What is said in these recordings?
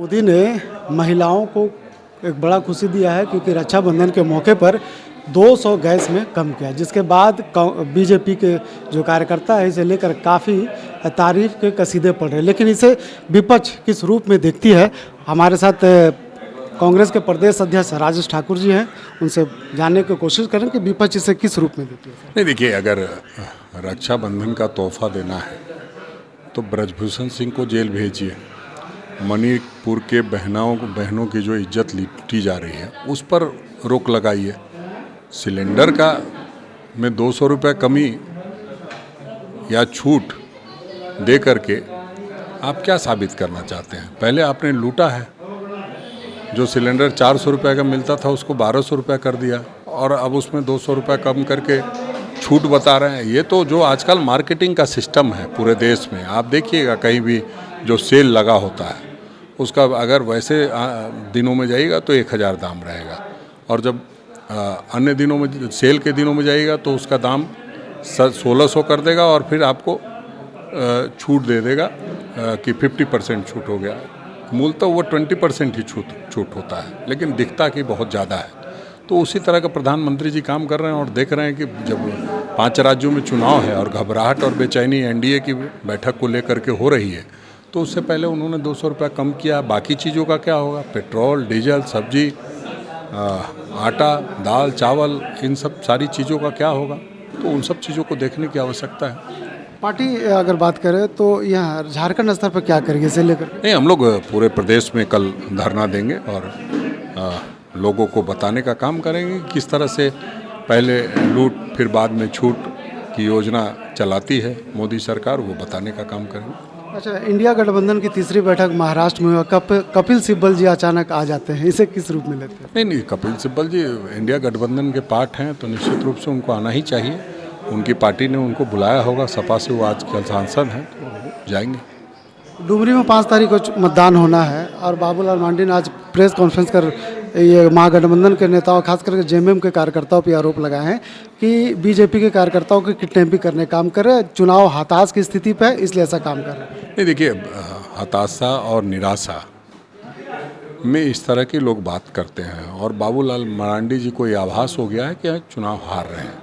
मोदी ने महिलाओं को एक बड़ा खुशी दिया है क्योंकि रक्षाबंधन के मौके पर 200 गैस में कम किया, जिसके बाद बीजेपी के जो कार्यकर्ता है इसे लेकर काफ़ी तारीफ के कसीदे पड़ रहे हैं। लेकिन इसे विपक्ष किस रूप में देखती है, हमारे साथ कांग्रेस के प्रदेश अध्यक्ष राजेश ठाकुर जी हैं, उनसे जानने की कोशिश करें कि विपक्ष इसे किस रूप में देखती है। नहीं, देखिए, अगर रक्षाबंधन का तोहफा देना है तो ब्रजभूषण सिंह को जेल भेजिए। मणिपुर के बहनों की जो इज्जत लूटी जा रही है उस पर रोक लगाइए। सिलेंडर का में 200 रुपये कमी या छूट दे करके आप क्या साबित करना चाहते हैं? पहले आपने लूटा है। जो सिलेंडर 400 रुपये का मिलता था उसको 1200 रुपये कर दिया और अब उसमें 200 रुपये कम करके छूट बता रहे हैं। ये तो जो आजकल मार्केटिंग का सिस्टम है पूरे देश में, आप देखिएगा कहीं भी जो सेल लगा होता है उसका अगर वैसे दिनों में जाइएगा तो 1000 दाम रहेगा, और जब अन्य दिनों में, सेल के दिनों में जाइएगा तो उसका दाम 1600 कर देगा और फिर आपको छूट दे देगा कि 50% छूट हो गया। मूलतः वो 20% ही छूट होता है, लेकिन दिखता कि बहुत ज़्यादा है। तो उसी तरह का प्रधानमंत्री जी काम कर रहे हैं और देख रहे हैं कि जब 5 राज्यों में चुनाव है और घबराहट और बेचैनी एनडीए की बैठक को लेकर के हो रही है, तो उससे पहले उन्होंने 200 रुपये कम किया। बाकी चीज़ों का क्या होगा? पेट्रोल, डीजल, सब्जी, आटा, दाल, चावल, इन सब सारी चीज़ों का क्या होगा? तो उन सब चीज़ों को देखने की आवश्यकता है। पार्टी अगर बात करें तो यहाँ झारखंड स्तर पर क्या करेंगे इसे लेकर? नहीं, हम लोग पूरे प्रदेश में कल धरना देंगे और लोगों को बताने का काम करेंगे किस तरह से पहले लूट फिर बाद में छूट की योजना चलाती है मोदी सरकार, वो बताने का काम करेंगे। अच्छा, इंडिया गठबंधन की तीसरी बैठक महाराष्ट्र में हुआ, कपिल सिब्बल जी अचानक आ जाते हैं, इसे किस रूप में लेते हैं? नहीं, कपिल सिब्बल जी इंडिया गठबंधन के पार्ट हैं तो निश्चित रूप से उनको आना ही चाहिए। उनकी पार्टी ने उनको बुलाया होगा, सपा से वो आजकल सांसद हैं तो जाएंगे। डुमरी में 5 तारीख को मतदान होना है और बाबूलाल मांडी ने आज प्रेस कॉन्फ्रेंस कर ये महागठबंधन के नेताओं, खास करके जेएमएम के कार्यकर्ताओं पर आरोप लगाए हैं कि बीजेपी के कार्यकर्ताओं की किडनैपिंग करने काम कर रहे हैं, चुनाव हताश की स्थिति पर है इसलिए ऐसा काम कर रहे हैं। नहीं, देखिए, हताशा और निराशा में इस तरह के लोग बात करते हैं और बाबूलाल मरांडी जी को ये आभास हो गया है कि चुनाव हार रहे हैं।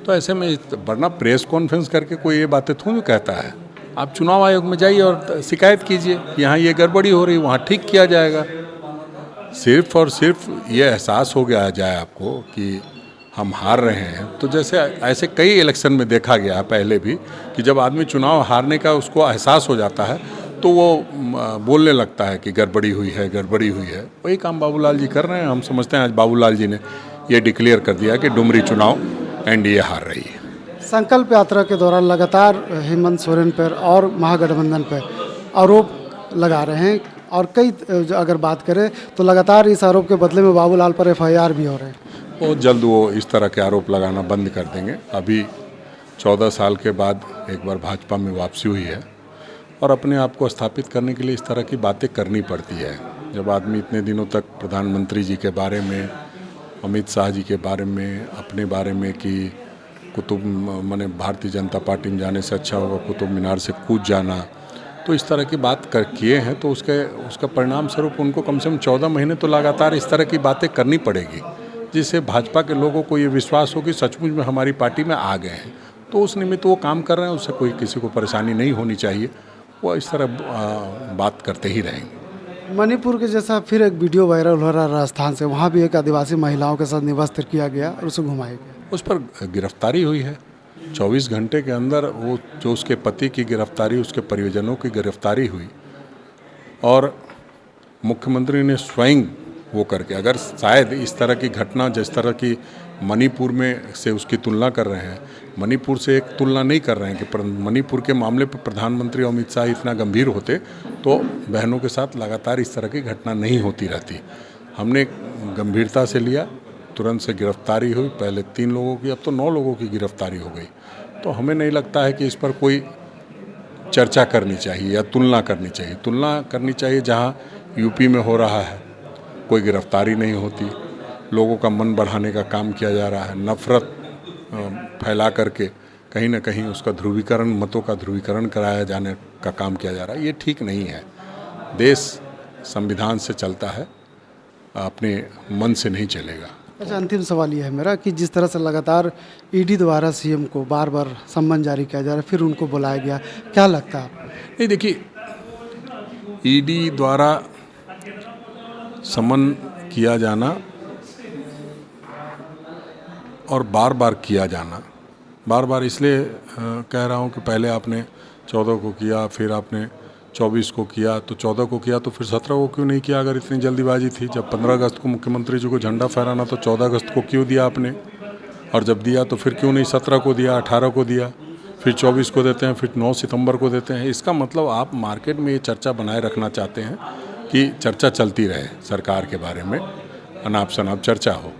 तो ऐसे में वरना प्रेस कॉन्फ्रेंस करके कोई ये बातें थोड़ी कहता है। आप चुनाव आयोग में जाइए और शिकायत कीजिए कि यहाँ ये गड़बड़ी हो रही, वहाँ ठीक किया जाएगा। सिर्फ और सिर्फ ये एहसास हो गया जाए आपको कि हम हार रहे हैं, तो जैसे ऐसे कई इलेक्शन में देखा गया है पहले भी कि जब आदमी चुनाव हारने का उसको एहसास हो जाता है तो वो बोलने लगता है कि गड़बड़ी हुई है, गड़बड़ी हुई है। वही काम बाबूलाल जी कर रहे हैं। हम समझते हैं आज बाबूलाल जी ने ये डिक्लेयर कर दिया कि डुमरी चुनाव एनडीए हार रही है। संकल्प यात्रा के दौरान लगातार हेमंत सोरेन पर और महागठबंधन पर आरोप लगा रहे हैं और कई अगर बात करें तो लगातार इस आरोप के बदले में बाबूलाल पर एफआईआर भी हो रहे हैं। बहुत जल्द वो इस तरह के आरोप लगाना बंद कर देंगे। अभी 14 साल के बाद एक बार भाजपा में वापसी हुई है और अपने आप को स्थापित करने के लिए इस तरह की बातें करनी पड़ती है। जब आदमी इतने दिनों तक प्रधानमंत्री जी के बारे में, अमित शाह जी के बारे में, अपने बारे में कि कुतुब माने भारतीय जनता पार्टी में जाने से अच्छा होगा कुतुब मीनार से कूद जाना, तो इस तरह की बात किए हैं तो उसका परिणाम स्वरूप उनको कम से कम 14 महीने तो लगातार इस तरह की बातें करनी पड़ेगी, जिससे भाजपा के लोगों को ये विश्वास हो कि सचमुच में हमारी पार्टी में आ गए हैं। तो उस निमित्त वो काम कर रहे हैं, उससे कोई किसी को परेशानी नहीं होनी चाहिए। वो इस तरह बात करते ही रहेंगे। मणिपुर के जैसा फिर एक वीडियो वायरल हो रहा है राजस्थान से, वहाँ भी एक आदिवासी महिलाओं के साथ निवस्त्र किया गया और उसे घुमाया गया। उस पर गिरफ्तारी हुई है 24 घंटे के अंदर। वो जो उसके पति की गिरफ्तारी, उसके परिजनों की गिरफ्तारी हुई और मुख्यमंत्री ने स्वयं वो करके, अगर शायद इस तरह की घटना जिस तरह की मणिपुर में से उसकी तुलना कर रहे हैं, मणिपुर से एक तुलना नहीं कर रहे हैं कि मणिपुर के मामले पर प्रधानमंत्री अमित शाह इतना गंभीर होते तो बहनों के साथ लगातार इस तरह की घटना नहीं होती रहती। हमने गंभीरता से लिया, तुरंत से गिरफ्तारी हुई। पहले 3 लोगों की, अब तो 9 लोगों की गिरफ्तारी हो गई। तो हमें नहीं लगता है कि इस पर कोई चर्चा करनी चाहिए या तुलना करनी चाहिए। तुलना करनी चाहिए जहाँ यूपी में हो रहा है, कोई गिरफ्तारी नहीं होती, लोगों का मन बढ़ाने का काम किया जा रहा है, नफरत फैला करके कहीं ना कहीं उसका ध्रुवीकरण, मतों का ध्रुवीकरण कराया जाने का काम किया जा रहा है। ये ठीक नहीं है। देश संविधान से चलता है, अपने मन से नहीं चलेगा। अच्छा, अंतिम सवाल ये है मेरा कि जिस तरह से लगातार ईडी द्वारा सीएम को बार बार सम्मन जारी किया जा रहा है, फिर उनको बुलाया गया, क्या लगता है आपको? नहीं, देखिए, ईडी द्वारा समन किया जाना और बार बार किया जाना, बार बार इसलिए कह रहा हूँ कि पहले आपने 14 को किया, फिर आपने 24 को किया, तो 14 को किया तो फिर 17 को क्यों नहीं किया अगर इतनी जल्दीबाजी थी? जब 15 अगस्त को मुख्यमंत्री जी को झंडा फहराना तो 14 अगस्त को क्यों दिया आपने? और जब दिया तो फिर क्यों नहीं 17 को दिया, 18 को दिया, फिर 24 को देते हैं, फिर 9 सितंबर को देते हैं? इसका मतलब आप मार्केट में ये चर्चा बनाए रखना चाहते हैं कि चर्चा चलती रहे सरकार के बारे में, अनाप शनाप चर्चा हो,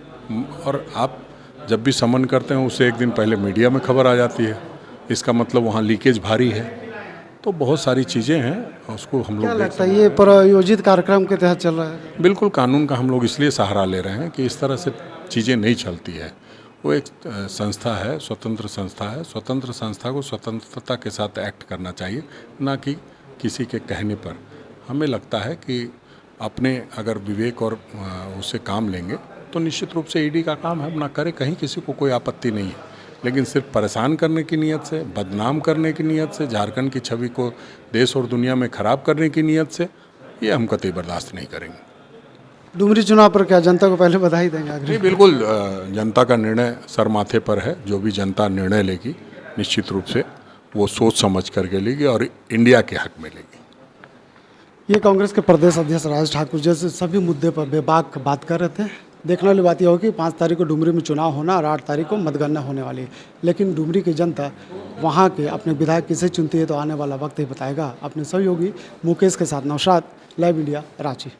और आप जब भी समन करते हैं उससे एक दिन पहले मीडिया में खबर आ जाती है, इसका मतलब वहाँ लीकेज भारी है। तो बहुत सारी चीज़ें हैं, उसको हम क्या लोग लगता है ये प्रायोजित कार्यक्रम के तहत चल रहा है? बिल्कुल कानून का हम लोग इसलिए सहारा ले रहे हैं कि इस तरह से चीज़ें नहीं चलती है। वो एक संस्था है, स्वतंत्र संस्था है, स्वतंत्र संस्था को स्वतंत्रता के साथ एक्ट करना चाहिए, ना कि किसी के कहने पर। हमें लगता है कि अपने अगर विवेक और उससे काम लेंगे तो निश्चित रूप से ईडी का काम है, अपना करे, कहीं किसी को कोई आपत्ति नहीं है, लेकिन सिर्फ परेशान करने की नीयत से, बदनाम करने की नीयत से, झारखंड की छवि को देश और दुनिया में खराब करने की नीयत से, ये हम कतई बर्दाश्त नहीं करेंगे। डुमरी चुनाव पर क्या जनता को पहले बधाई देंगे? नहीं, बिल्कुल, जनता का निर्णय सर माथे पर है। जो भी जनता निर्णय लेगी निश्चित रूप से वो सोच समझ करके लेगी और इंडिया के हक में लेगी। ये कांग्रेस के प्रदेश अध्यक्ष राज ठाकुर जैसे सभी मुद्दे पर बेबाक बात कर रहे थे। देखने वाली बात यह होगी 5 तारीख को डुमरी में चुनाव होना और 8 तारीख को मतगणना होने वाली है, लेकिन डुमरी की जनता वहाँ के अपने विधायक किसे चुनती है तो आने वाला वक्त ही बताएगा। अपने सहयोगी मुकेश के साथ नौशाद, लाइव इंडिया, रांची।